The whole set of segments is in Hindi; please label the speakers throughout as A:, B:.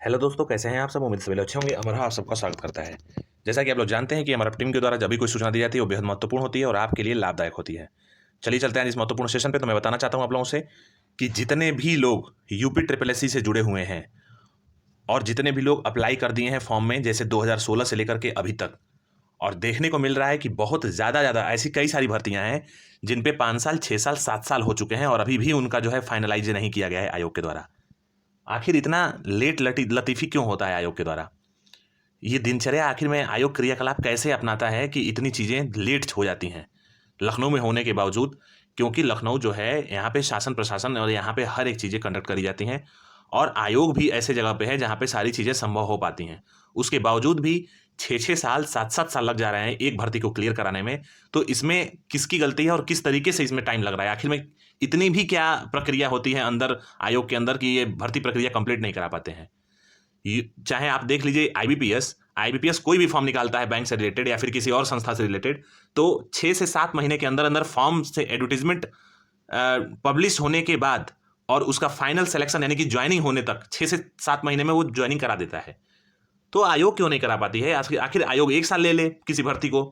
A: हेलो दोस्तों, कैसे हैं आप सब। उम्मीद से अच्छे होंगे। अमरहा आप सबका स्वागत करता है। जैसा कि आप लोग जानते हैं कि हमारा टीम के द्वारा जब भी कोई सूचना दी जाती है वो बेहद महत्वपूर्ण होती है और आपके लिए लाभदायक होती है। चलिए चलते हैं इस महत्वपूर्ण सेशन पे। तो मैं बताना चाहता हूँ आप लोगों से कि जितने भी लोग यूपी ट्रिपल एस सी से जुड़े हुए हैं और जितने भी लोग अप्लाई कर दिए हैं फॉर्म में, जैसे 2016 से लेकर के अभी तक, और देखने को मिल रहा है कि बहुत ज़्यादा ऐसी कई सारी भर्तियां हैं जिन पे 5 साल 6 साल 7 साल हो चुके हैं और अभी भी उनका जो है फाइनलाइज नहीं किया गया है आयोग के द्वारा। आखिर इतना लेट लतीफ़ी क्यों होता है आयोग के द्वारा? ये दिनचर्या आखिर में आयोग क्रियाकलाप कैसे अपनाता है कि इतनी चीज़ें लेट हो जाती हैं लखनऊ में होने के बावजूद? क्योंकि लखनऊ जो है, यहाँ पे शासन प्रशासन और यहाँ पे हर एक चीज़ें कंडक्ट करी जाती हैं और आयोग भी ऐसे जगह पे है जहाँ पे सारी चीज़ें संभव हो पाती हैं। उसके बावजूद भी 6 6 साल 7 7 साल लग जा रहे हैं एक भर्ती को क्लियर कराने में। तो इसमें किसकी गलती है और किस तरीके से इसमें टाइम लग रहा है? आखिर में इतनी भी क्या प्रक्रिया होती है अंदर आयोग के अंदर कि ये भर्ती प्रक्रिया कंप्लीट नहीं करा पाते हैं? चाहे आप देख लीजिए आईबीपीएस कोई भी फॉर्म निकालता है बैंक से रिलेटेड या फिर किसी और संस्था से रिलेटेड, तो 6 से 7 महीने के अंदर अंदर फॉर्म से एडवर्टीजमेंट पब्लिश होने के बाद और उसका फाइनल सिलेक्शन यानी कि ज्वाइनिंग होने तक 6 से 7 महीने में वो ज्वाइनिंग करा देता है। तो आयोग क्यों नहीं करा पाती है? आखिर आयोग 1 साल ले ले किसी भर्ती को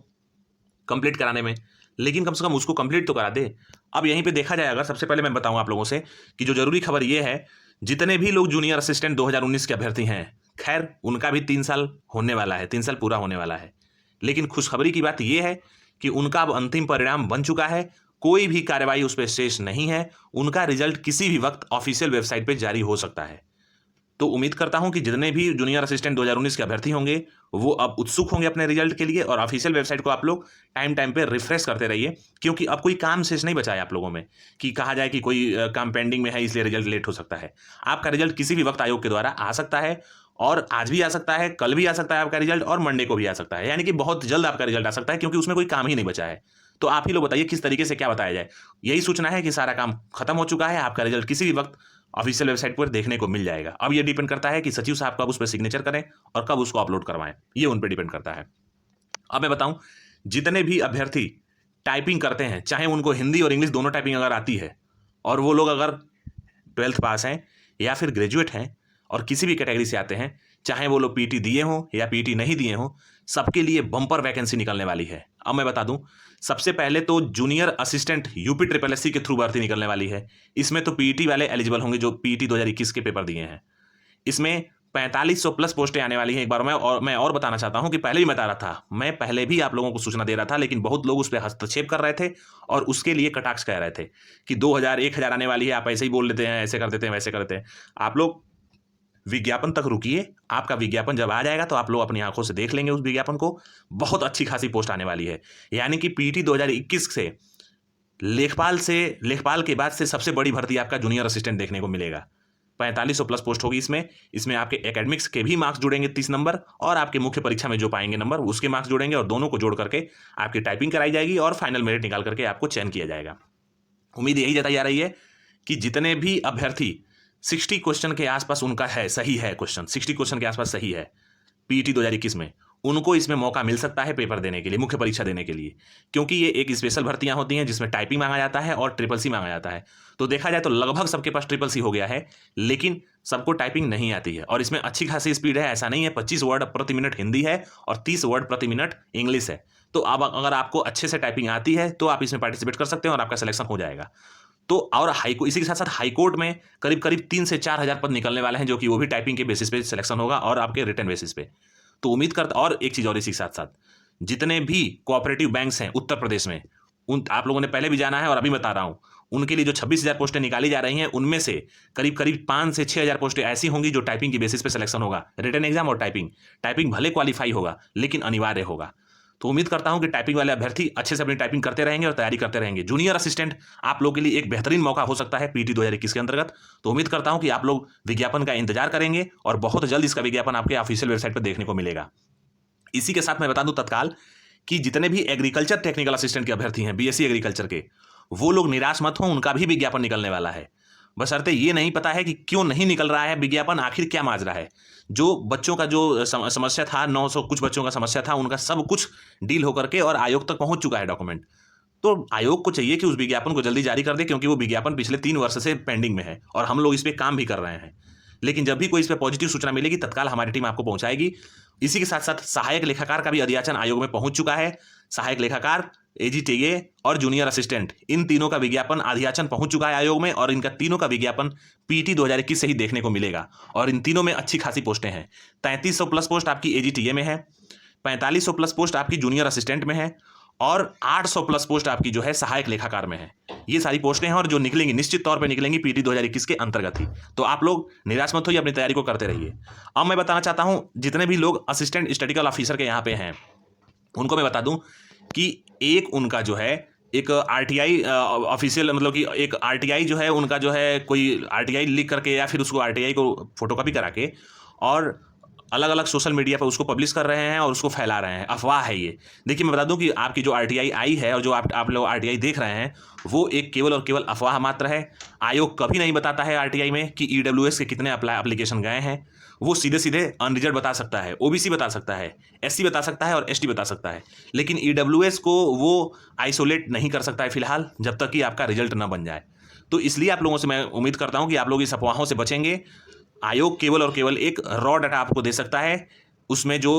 A: कंप्लीट कराने में, लेकिन कम से कम उसको कंप्लीट तो करा दे। अब यहीं पे देखा जाए, अगर सबसे पहले मैं बताऊं आप लोगों से कि जो जरूरी खबर ये है, जितने भी लोग जूनियर असिस्टेंट 2019 के अभ्यर्थी हैं, खैर उनका भी 3 साल होने वाला है, 3 साल पूरा होने वाला है। लेकिन खुशखबरी की बात यह है कि उनका अब अंतिम परिणाम बन चुका है। कोई भी कार्रवाई उस पर शेष नहीं है। उनका रिजल्ट किसी भी वक्त ऑफिशियल वेबसाइट पर जारी हो सकता है। तो उम्मीद करता हूं कि जितने भी जूनियर असिस्टेंट 2019 के अभ्यर्थी होंगे वो अब उत्सुक होंगे अपने रिजल्ट के लिए, और ऑफिशियल वेबसाइट को आप लोग टाइम टाइम पे रिफ्रेश करते रहिए, क्योंकि अब कोई काम शेष नहीं बचा है आप लोगों में कि कहा जाए कि कोई काम पेंडिंग में है इसलिए रिजल्ट लेट हो सकता है। आपका रिजल्ट किसी भी वक्त आयोग के द्वारा आ सकता है, और आज भी आ सकता है, कल भी आ सकता है आपका रिजल्ट, और मंडे को भी आ सकता है, यानी कि बहुत जल्द आपका रिजल्ट आ सकता है, क्योंकि उसमें कोई काम ही नहीं बचा है। तो आप ही लोग बताइए किस तरीके से क्या बताया जाए। यही सूचना है कि सारा काम खत्म हो चुका है, आपका रिजल्ट किसी भी वक्त ऑफिशियल वेबसाइट पर देखने को मिल जाएगा। अब ये डिपेंड करता है कि सचिव साहब कब उस पर सिग्नेचर करें और कब उसको अपलोड करवाएं, ये उन पर डिपेंड करता है। अब मैं बताऊं, जितने भी अभ्यर्थी टाइपिंग करते हैं, चाहे उनको हिंदी और इंग्लिश दोनों टाइपिंग अगर आती है, और वो लोग अगर 12th पास हैं या फिर ग्रेजुएट हैं और किसी भी कैटेगरी से आते हैं, चाहे वो लोग पीटी दिए हों या पीटी नहीं दिए हों, सबके लिए बम्पर वैकेंसी निकलने वाली है। अब मैं बता दूं, सबसे पहले तो junior assistant UP triple SC के थ्रू भर्ती निकलने वाली है। इसमें तो पीटी वाले एलिजिबल होंगे जो पीटी 2021 के पेपर दिए हैं। इसमें 4500 प्लस पोस्टें आने वाली हैं। एक बार मैं और बताना चाहता हूं कि पहले भी बता रहा था, मैं पहले भी आप लोगों को सूचना दे रहा था, लेकिन बहुत लोग उस पर हस्तक्षेप कर रहे थे और उसके लिए कटाक्ष कह रहे थे कि 2000 1000 आने वाली है, आप ऐसे ही बोल लेते हैं, ऐसे कर देते हैं, वैसे करते हैं। आप लोग विज्ञापन तक रुकिए, आपका विज्ञापन जब आ जाएगा तो आप लोग अपनी आंखों से देख लेंगे उस विज्ञापन को। बहुत अच्छी खासी पोस्ट आने वाली है, यानी कि पीटी 2021 से लेखपाल के बाद से सबसे बड़ी भर्ती आपका जूनियर असिस्टेंट देखने को मिलेगा। 4500 प्लस पोस्ट होगी इसमें आपके एकेडमिक्स के भी मार्क्स जुड़ेंगे 30 नंबर, और आपके मुख्य परीक्षा में जो पाएंगे नंबर उसके मार्क्स जुड़ेंगे, और दोनों को जोड़ करके आपकी टाइपिंग कराई जाएगी और फाइनल मेरिट निकाल करके आपको चयन किया जाएगा। उम्मीद यही जताई जा रही है कि जितने भी अभ्यर्थी 60 क्वेश्चन के आसपास उनका है, सही है क्वेश्चन, 60 क्वेश्चन के आसपास सही है पीटी 2021 में, उनको इसमें मौका मिल सकता है पेपर देने के लिए, मुख्य परीक्षा देने के लिए, क्योंकि ये एक स्पेशल भर्तियां होती हैं जिसमें टाइपिंग मांगा जाता है और ट्रिपल सी मांगा जाता है। तो देखा जाए तो लगभग सबके पास ट्रिपल सी हो गया है, लेकिन सबको टाइपिंग नहीं आती है, और इसमें अच्छी खासी स्पीड है। ऐसा नहीं है, 25 वर्ड प्रति मिनट हिंदी है और 30 वर्ड प्रति मिनट इंग्लिश है। तो अब अगर आपको अच्छे से टाइपिंग आती है तो आप इसमें पार्टिसिपेट कर सकते हैं और आपका सिलेक्शन हो जाएगा। तो और इसी के साथ साथ हाईकोर्ट में करीब करीब 3 से 4 हजार पद निकलने वाले हैं, जो कि वो भी टाइपिंग के बेसिस पे सिलेक्शन होगा और आपके रिटर्न बेसिस पे। तो उम्मीद करता, और एक चीज़ और इसी के साथ साथ, जितने भी कोऑपरेटिव बैंक्स हैं उत्तर प्रदेश में, उन आप लोगों ने पहले भी जाना है और अभी बता रहा हूं, उनके लिए जो 26,000 पोस्टें निकाली जा रही हैं, उनमें से करीब करीब 5 से 6 हजार पोस्टें ऐसी होंगी जो टाइपिंग की बेसिस पे सिलेक्शन होगा। रिटर्न एग्जाम और टाइपिंग भले क्वालिफाई होगा लेकिन अनिवार्य होगा। तो उम्मीद करता हूं कि टाइपिंग वाले अभ्यर्थी अच्छे से अपनी टाइपिंग करते रहेंगे और तैयारी करते रहेंगे। जूनियर असिस्टेंट आप लोग के लिए एक बेहतरीन मौका हो सकता है पीटी 2021 के अंतर्गत। तो उम्मीद करता हूं कि आप लोग विज्ञापन का इंतजार करेंगे और बहुत जल्द इसका विज्ञापन आपके ऑफिशियल वेबसाइट पर देखने को मिलेगा। इसी के साथ मैं बता दूं तत्काल कि जितने भी एग्रीकल्चर टेक्निकल असिस्टेंट के अभ्यर्थी हैं बीएससी एग्रीकल्चर के, वो लोग निराश मत हों, उनका भी विज्ञापन निकलने वाला है। बशर्ते ये नहीं पता है कि क्यों नहीं निकल रहा है विज्ञापन, आखिर क्या माजरा है। जो बच्चों का जो समस्या था, 900 कुछ बच्चों का समस्या था, उनका सब कुछ डील होकर के और आयोग तक पहुंच चुका है डॉक्यूमेंट। तो आयोग को चाहिए कि उस विज्ञापन को जल्दी जारी कर दे, क्योंकि वो विज्ञापन पिछले 3 वर्ष से पेंडिंग में है और हम लोग इस पर काम भी कर रहे हैं। लेकिन जब भी कोई इस पर पॉजिटिव सूचना मिलेगी तत्काल हमारी टीम आपको पहुंचाएगी। इसी के साथ साथ सहायक लेखाकार का भी अधियाचन आयोग में पहुंच चुका है। सहायक लेखाकार, एजीटीए और जूनियर असिस्टेंट, इन तीनों का विज्ञापन अधियाचन पहुंच चुका है आयोग में, और इनका तीनों का विज्ञापन पीटी 2021 से ही देखने को मिलेगा। और इन तीनों में अच्छी खासी पोस्टें हैं। 3300 प्लस पोस्ट आपकी एजीटीए में है, 4500 प्लस पोस्ट आपकी जूनियर असिस्टेंट में है, और 800 प्लस पोस्ट आपकी जो है सहायक लेखाकार में है। ये सारी पोस्टें हैं और जो निकलेंगी निश्चित तौर पे निकलेंगी पीटी 2021 के अंतर्गत ही। तो आप लोग निराश मत होइए, अपनी तैयारी को करते रहिए। अब मैं बताना चाहता हूं जितने भी लोग असिस्टेंट स्टैटिस्टिकल ऑफिसर के यहाँ पे हैं उनको मैं बता दूं कि एक उनका जो है एक आरटीआई ऑफिशियल, मतलब कि एक आरटीआई जो है उनका जो है कोई आरटीआई लिख करके या फिर उसको आरटीआई को फोटोकॉपी करा के और अलग अलग सोशल मीडिया पर उसको पब्लिश कर रहे हैं और उसको फैला रहे हैं। अफवाह है ये। देखिए मैं बता दूं कि आपकी जो आरटीआई आई है और जो आप लोग आरटीआई देख रहे हैं वो एक केवल और केवल अफवाह मात्र है। आयोग कभी नहीं बताता है आरटीआई में कि ईडब्ल्यूएस के कितने एप्लीकेशन गए हैं। वो सीधे सीधे अनरिजल्ट बता सकता है, ओबीसी बता सकता है, एससी बता सकता है और एसटी बता सकता है, लेकिन ईडब्ल्यूएस को वो आइसोलेट नहीं कर सकता है फिलहाल, जब तक कि आपका रिजल्ट ना बन जाए। तो इसलिए आप लोगों से मैं उम्मीद करता हूं कि आप लोग इस अफवाहों से बचेंगे। आयोग केवल और केवल एक रॉ डाटा आपको दे सकता है। उसमें जो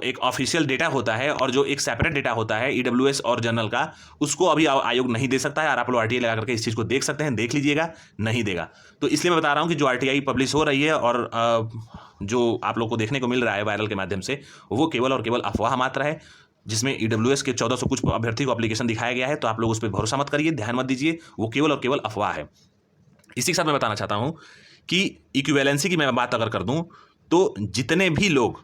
A: एक ऑफिशियल डेटा होता है और जो एक सेपरेट डेटा होता है ईडब्ल्यूएस और जनरल का, उसको अभी आयोग नहीं दे सकता है। और आप लोग आरटीआई लगा करके इस चीज़ को देख सकते हैं, देख लीजिएगा, नहीं देगा। तो इसलिए मैं बता रहा हूँ कि जो आरटीआई पब्लिश हो रही है और जो आप लोग को देखने को मिल रहा है वायरल के माध्यम से, वो केवल और केवल अफवाह मात्र है, जिसमें ईडब्ल्यूएस के 1400 कुछ अभ्यर्थी को एप्लीकेशन दिखाया गया है। तो आप लोग उस पर भरोसा मत करिए, ध्यान मत दीजिए, वो केवल और केवल अफवाह है। इसी के साथ मैं बताना चाहता हूं कि इक्विवेलेंसी की मैं बात अगर कर दूं तो जितने भी लोग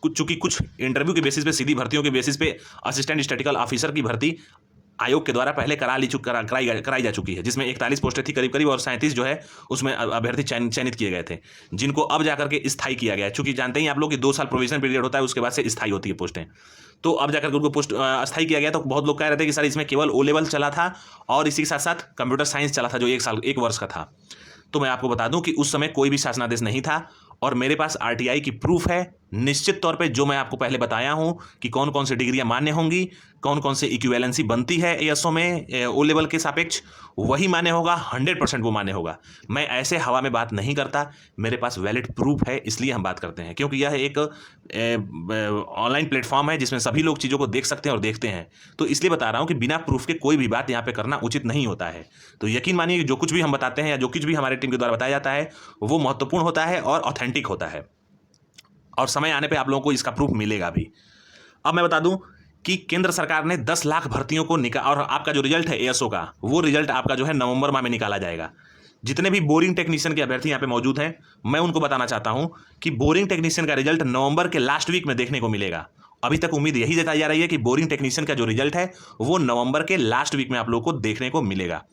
A: चूंकि कुछ इंटरव्यू के बेसिस पे, सीधी भर्तियों के बेसिस पे असिस्टेंट स्टैटिस्टिकल ऑफिसर की भर्ती आयोग के द्वारा पहले कराई जा चुकी है, जिसमें 41 पोस्टें थी करीब करीब, और 37 जो है उसमें अभ्यर्थी चयनित किए गए थे, जिनको अब जाकर के स्थायी किया गया है। चूंकि जानते ही आप लोग कि 2 साल प्रोविजन पीरियड होता है, उसके बाद से स्थायी होती है पोस्टें। तो अब जाकर उनको पोस्ट अस्थायी किया गया। तो बहुत लोग कह रहे थे कि सर इसमें केवल ओ लेवल चला था और इसी के साथ साथ कंप्यूटर साइंस चला था जो 1 वर्ष का था। तो मैं आपको बता दूं कि उस समय कोई भी शासनादेश नहीं था और मेरे पास आरटीआई की प्रूफ है निश्चित तौर पे, जो मैं आपको पहले बताया हूं कि कौन कौन सी डिग्रियां मान्य होंगी, कौन कौन से इक्विवेलेंसी बनती है एएसओ में ओ लेवल के सापेक्ष, वही मान्य होगा, 100% वो मान्य होगा। मैं ऐसे हवा में बात नहीं करता, मेरे पास वैलिड प्रूफ है, इसलिए हम बात करते हैं, क्योंकि यह एक ऑनलाइन प्लेटफॉर्म है जिसमें सभी लोग चीज़ों को देख सकते हैं और देखते हैं। तो इसलिए बता रहा हूँ कि बिना प्रूफ के कोई भी बात यहाँ पे करना उचित नहीं होता है। तो यकीन मानिए कि जो कुछ भी हम बताते हैं या जो कुछ भी हमारे टीम के द्वारा बताया जाता है वो महत्वपूर्ण होता है और ऑथेंटिक होता है, और समय आने पे आप लोगों को इसका प्रूफ मिलेगा भी। अब मैं बता दूं कि केंद्र सरकार ने 10 लाख भर्तियों को और आपका जो रिजल्ट है एएसओ का, वो रिजल्ट आपका जो है नवंबर माह में निकाला जाएगा। जितने भी बोरिंग टेक्नीशियन के अभ्यर्थी यहाँ पे मौजूद हैं, मैं उनको बताना चाहता हूं कि बोरिंग टेक्नीशियन का रिजल्ट नवंबर के लास्ट वीक में देखने को मिलेगा। अभी तक उम्मीद यही जताई जा रही है कि बोरिंग टेक्नीशियन का जो रिजल्ट है वो नवंबर के लास्ट वीक में आप लोगों को देखने को मिलेगा।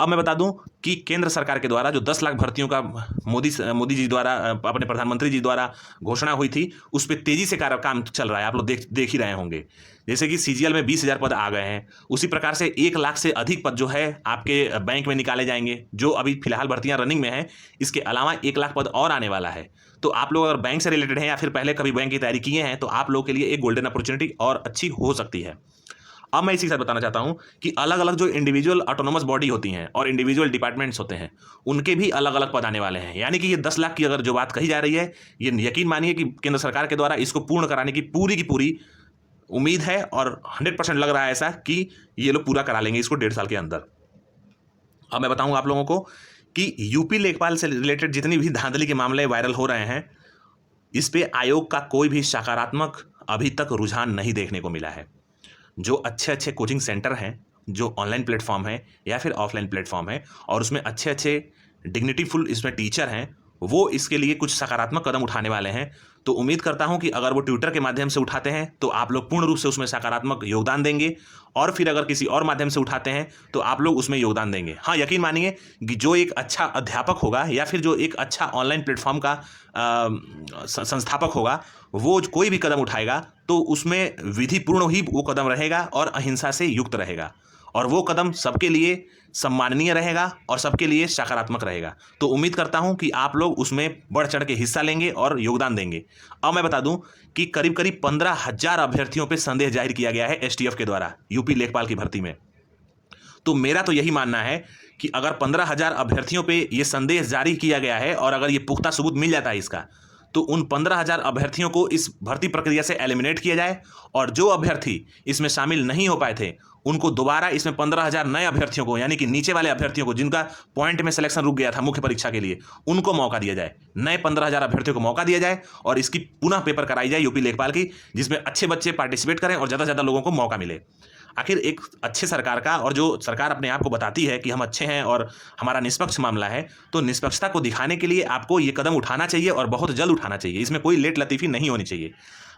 A: अब मैं बता दूं कि केंद्र सरकार के द्वारा जो 10 लाख भर्तियों का मोदी जी द्वारा, अपने प्रधानमंत्री जी द्वारा घोषणा हुई थी, उस पर तेजी से काम चल रहा है। आप लोग देख ही रहे होंगे, जैसे कि सीजीएल में 20,000 पद आ गए हैं, उसी प्रकार से 1 लाख से अधिक पद जो है आपके बैंक में निकाले जाएंगे, जो अभी फिलहाल भर्तियां रनिंग में हैं। इसके अलावा 1 लाख पद और आने वाला है। तो आप लोग अगर बैंक से रिलेटेड हैं या फिर पहले कभी बैंक की तैयारी किए हैं तो आप लोग के लिए एक गोल्डन अपॉर्चुनिटी और अच्छी हो सकती है। अब मैं इसी के साथ बताना चाहता हूं कि अलग अलग जो इंडिविजुअल ऑटोनोमस बॉडी होती हैं और इंडिविजुअल डिपार्टमेंट्स होते हैं, उनके भी अलग अलग पद आने वाले हैं। यानी कि ये 10 लाख की अगर जो बात कही जा रही है, ये यकीन मानिए कि केंद्र सरकार के द्वारा इसको पूर्ण कराने की पूरी उम्मीद है, और 100% लग रहा है ऐसा कि ये लोग पूरा करा लेंगे इसको 1.5 साल के अंदर। अब मैं बताऊंगा आप लोगों को कि यूपी लेखपाल से रिलेटेड जितनी भी धांधली के मामले वायरल हो रहे हैं, इस पे आयोग का कोई भी सकारात्मक अभी तक रुझान नहीं देखने को मिला है। जो अच्छे कोचिंग सेंटर हैं, जो ऑनलाइन प्लेटफॉर्म है या फिर ऑफलाइन प्लेटफॉर्म है, और उसमें अच्छे डिग्निटीफुल इसमें टीचर हैं, वो इसके लिए कुछ सकारात्मक कदम उठाने वाले हैं। तो उम्मीद करता हूं कि अगर वो ट्विटर के माध्यम से उठाते हैं तो आप लोग पूर्ण रूप से उसमें सकारात्मक योगदान देंगे, और फिर अगर किसी और माध्यम से उठाते हैं तो आप लोग उसमें योगदान देंगे। हाँ, यकीन मानिए कि जो एक अच्छा अध्यापक होगा या फिर जो एक अच्छा ऑनलाइन प्लेटफॉर्म का संस्थापक होगा, वो कोई भी कदम उठाएगा तो उसमें विधिपूर्ण ही वो कदम रहेगा और अहिंसा से युक्त रहेगा, और वो कदम सबके लिए सम्माननीय रहेगा और सबके लिए सकारात्मक रहेगा। तो उम्मीद करता हूं कि आप लोग उसमें बढ़ चढ़ के हिस्सा लेंगे और योगदान देंगे। अब मैं बता दूं कि करीब 15,000 अभ्यर्थियों पे संदेह जाहिर किया गया है एसटीएफ के द्वारा यूपी लेखपाल की भर्ती में। तो मेरा तो यही मानना है कि अगर 15,000 अभ्यर्थियों पे ये संदेश जारी किया गया है और अगर ये पुख्ता सबूत मिल जाता है इसका, तो उन 15,000 अभ्यर्थियों को इस भर्ती प्रक्रिया से एलिमिनेट किया जाए और जो अभ्यर्थी इसमें शामिल नहीं हो पाए थे उनको दोबारा इसमें 15,000 नए अभ्यर्थियों को, यानी कि नीचे वाले अभ्यर्थियों को जिनका पॉइंट में सिलेक्शन रुक गया था मुख्य परीक्षा के लिए, उनको मौका दिया जाए। नए 15,000 अभ्यर्थियों को मौका दिया जाए और इसकी पुनः पेपर कराई जाए यूपी लेखपाल की, जिसमें अच्छे बच्चे पार्टिसिपेट करें और ज़्यादा से ज़्यादा लोगों को मौका मिले। आखिर एक अच्छे सरकार का, और जो सरकार अपने आप को बताती है कि हम अच्छे हैं और हमारा निष्पक्ष मामला है, तो निष्पक्षता को दिखाने के लिए आपको ये कदम उठाना चाहिए और बहुत जल्द उठाना चाहिए। इसमें कोई लेट लतीफ़ी नहीं होनी चाहिए।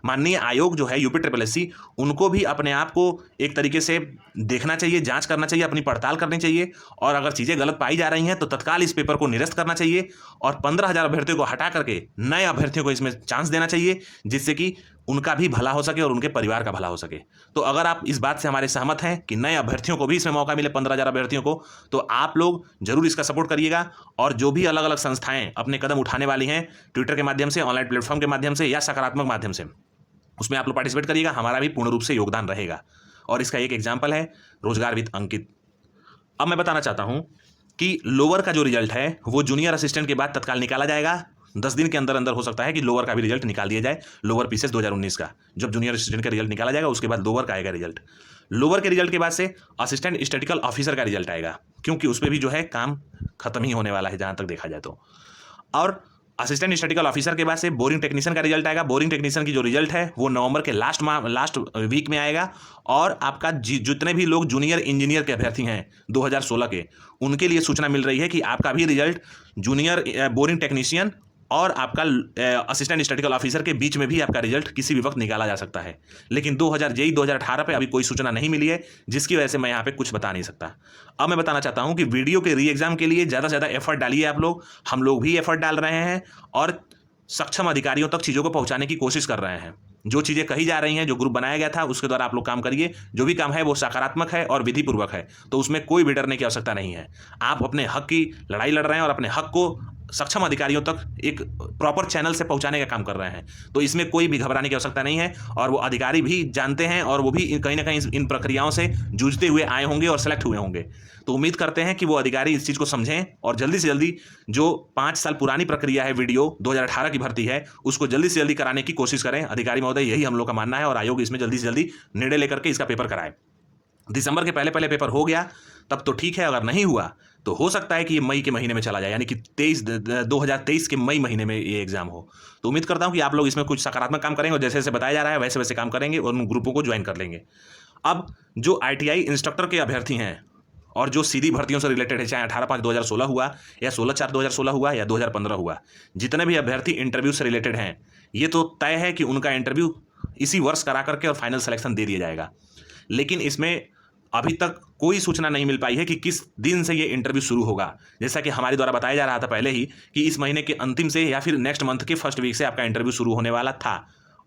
A: माननीय आयोग जो है यूपी SSSC, उनको भी अपने आप को एक तरीके से देखना चाहिए, जांच करना चाहिए, अपनी पड़ताल करनी चाहिए और अगर चीज़ें गलत पाई जा रही हैं तो तत्काल इस पेपर को निरस्त करना चाहिए और 15,000 अभ्यर्थियों को हटा करके नए अभ्यर्थियों को इसमें चांस देना चाहिए, जिससे कि उनका भी भला हो सके और उनके परिवार का भला हो सके। तो अगर आप इस बात से हमारे सहमत हैं कि नए अभ्यर्थियों को भी इसमें मौका मिले, 15,000 अभ्यर्थियों को, तो आप लोग जरूर इसका सपोर्ट करिएगा और जो भी अलग अलग संस्थाएं अपने कदम उठाने वाली हैं ट्विटर के माध्यम से, ऑनलाइन प्लेटफॉर्म के माध्यम से या सकारात्मक माध्यम से, उसमें आप लोग पार्टिसिपेट करिएगा। हमारा भी पूर्ण रूप से योगदान रहेगा और इसका एक एग्जाम्पल है रोजगार विद अंकित। अब मैं बताना चाहता हूं कि लोअर का जो रिजल्ट है वो जूनियर असिस्टेंट के बाद तत्काल निकाला जाएगा। 10 दिन के अंदर अंदर हो सकता है कि लोअर का भी रिजल्ट निकाल दिया जाए, लोअर पीसेस 2019 का। जब जूनियर असिस्टेंट का रिजल्ट निकाला जाएगा उसके बाद लोअर का आएगा रिजल्ट। लोअर के रिजल्ट के बाद से असिस्टेंट स्टैटिस्टिकल ऑफिसर का रिजल्ट आएगा, क्योंकि उस पर भी जो है काम खत्म ही होने वाला है जहां तक देखा जाए तो। और असिस्टेंट स्टैटिस्टिकल ऑफिसर के बाद से बोरिंग टेक्नीशियन का रिजल्ट आएगा। बोरिंग टेक्नीशियन की जो रिजल्ट है वो नवंबर के लास्ट वीक में आएगा और आपका जितने भी लोग जूनियर इंजीनियर के अभ्यर्थी हैं 2016 के, उनके लिए सूचना मिल रही है कि आपका भी रिजल्ट जूनियर बोरिंग टेक्नीशियन और आपका असिस्टेंट स्टैटिस्टिकल ऑफिसर के बीच में भी आपका रिजल्ट किसी भी वक्त निकाला जा सकता है। लेकिन 2018 पे अभी कोई सूचना नहीं मिली है, जिसकी वजह से मैं यहाँ पे कुछ बता नहीं सकता। अब मैं बताना चाहता हूँ कि वीडियो के री एग्जाम के लिए ज़्यादा से ज़्यादा एफर्ट डालिए आप लोग। हम लोग भी एफर्ट डाल रहे हैं और सक्षम अधिकारियों तक चीज़ों को पहुँचाने की कोशिश कर रहे हैं। जो चीज़ें कही जा रही हैं, जो ग्रुप बनाया गया था उसके द्वारा आप लोग काम करिए। जो भी काम है वो सकारात्मक है और विधिपूर्वक है, तो उसमें कोई भी डरने की आवश्यकता नहीं है। आप अपने हक की लड़ाई लड़ रहे हैं और अपने हक को सक्षम अधिकारियों तक एक प्रॉपर चैनल से पहुंचाने का काम कर रहे हैं, तो इसमें कोई भी घबराने की आवश्यकता नहीं है। और वो अधिकारी भी जानते हैं और वो भी कहीं ना कहीं इन प्रक्रियाओं से जूझते हुए आए होंगे और सेलेक्ट हुए होंगे। तो उम्मीद करते हैं कि वो अधिकारी इस चीज़ को समझें और जल्दी से जल्दी जो 5 साल पुरानी प्रक्रिया है, वीडियो 2018 की भर्ती है, उसको जल्दी से जल्दी कराने की कोशिश करें। अधिकारी महोदय, यही हम लोग का मानना है और आयोग इसमें जल्दी से जल्दी निर्णय लेकर के इसका पेपर कराए। दिसंबर के पहले पेपर हो गया तब तो ठीक है, अगर नहीं हुआ तो हो सकता है कि ये मई के महीने में चला जाए, यानी कि 2023 के मई महीने में ये एग्जाम हो। तो उम्मीद करता हूं कि आप लोग इसमें कुछ सकारात्मक काम करेंगे और जैसे जैसे बताया जा रहा है वैसे वैसे काम करेंगे और उन ग्रुपों को ज्वाइन कर लेंगे। अब जो ITI इंस्ट्रक्टर के अभ्यर्थी हैं और जो सीधी भर्तियों से रिलेटेड है, चाहे 18/5/2016 हुआ या 16/4/2016 हुआ या 2015 हुआ, जितने भी अभ्यर्थी इंटरव्यू से रिलेटेड हैं, ये तो तय है कि उनका इंटरव्यू इसी वर्ष करा करके और फाइनल सिलेक्शन दे दिया जाएगा। लेकिन इसमें अभी तक कोई सूचना नहीं मिल पाई है कि किस दिन से ये इंटरव्यू शुरू होगा। जैसा कि हमारे द्वारा बताया जा रहा था पहले ही कि इस महीने के अंतिम से या फिर नेक्स्ट मंथ के फर्स्ट वीक से आपका इंटरव्यू शुरू होने वाला था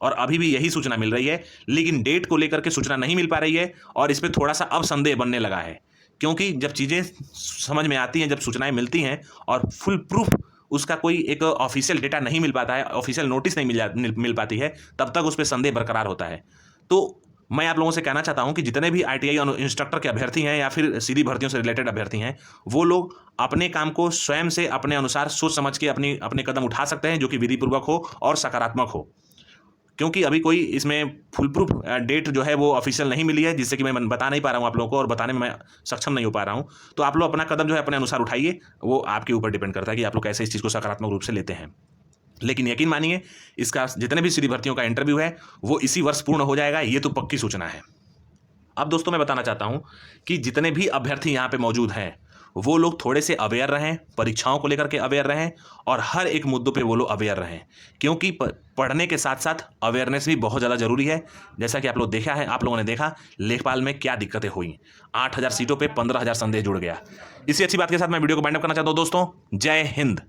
A: और अभी भी यही सूचना मिल रही है। लेकिन डेट को लेकर के सूचना नहीं मिल पा रही है और इस पर थोड़ा सा अब संदेह बनने लगा है, क्योंकि जब चीज़ें समझ में आती हैं, जब सूचनाएं मिलती हैं और फुल प्रूफ उसका कोई एक ऑफिशियल डेटा नहीं मिल पाता है, ऑफिशियल नोटिस नहीं मिल पाती है, तब तक उस पर संदेह बरकरार होता है। तो मैं आप लोगों से कहना चाहता हूं कि जितने भी ITI इंस्ट्रक्टर के अभ्यर्थी हैं या फिर सीधी भर्तियों से रिलेटेड अभ्यर्थी हैं, वो लोग अपने काम को स्वयं से अपने अनुसार सोच समझ के अपने कदम उठा सकते हैं, जो कि विधिपूर्वक हो और सकारात्मक हो। क्योंकि अभी कोई इसमें फुल प्रूफ डेट जो है वो ऑफिशियल नहीं मिली है, जिससे कि मैं बता नहीं पा रहा हूँ आप लोगों को और बताने में मैं सक्षम नहीं हो पा रहा हूँ। तो आप लोग अपना कदम जो है अपने अनुसार उठाइए, वो आपके ऊपर डिपेंड करता है कि आप लोग कैसे इस चीज़ को सकारात्मक रूप से लेते हैं। लेकिन यकीन मानिए, इसका जितने भी सीधी भर्तियों का इंटरव्यू है वो इसी वर्ष पूर्ण हो जाएगा, ये तो पक्की सूचना है। अब दोस्तों मैं बताना चाहता हूं कि जितने भी अभ्यर्थी यहाँ पे मौजूद हैं वो लोग थोड़े से अवेयर रहें, परीक्षाओं को लेकर के अवेयर रहें और हर एक मुद्दों पे वो लोग अवेयर रहें, क्योंकि पढ़ने के साथ साथ अवेयरनेस भी बहुत ज़्यादा जरूरी है। जैसा कि आप लोगों ने देखा लेखपाल में क्या दिक्कतें हुई, 8,000 सीटों पर 15,000 संदेह जुड़ गया। इसी अच्छी बात के साथ मैं वीडियो को वाइंड अप करना चाहता हूँ दोस्तों। जय हिंद।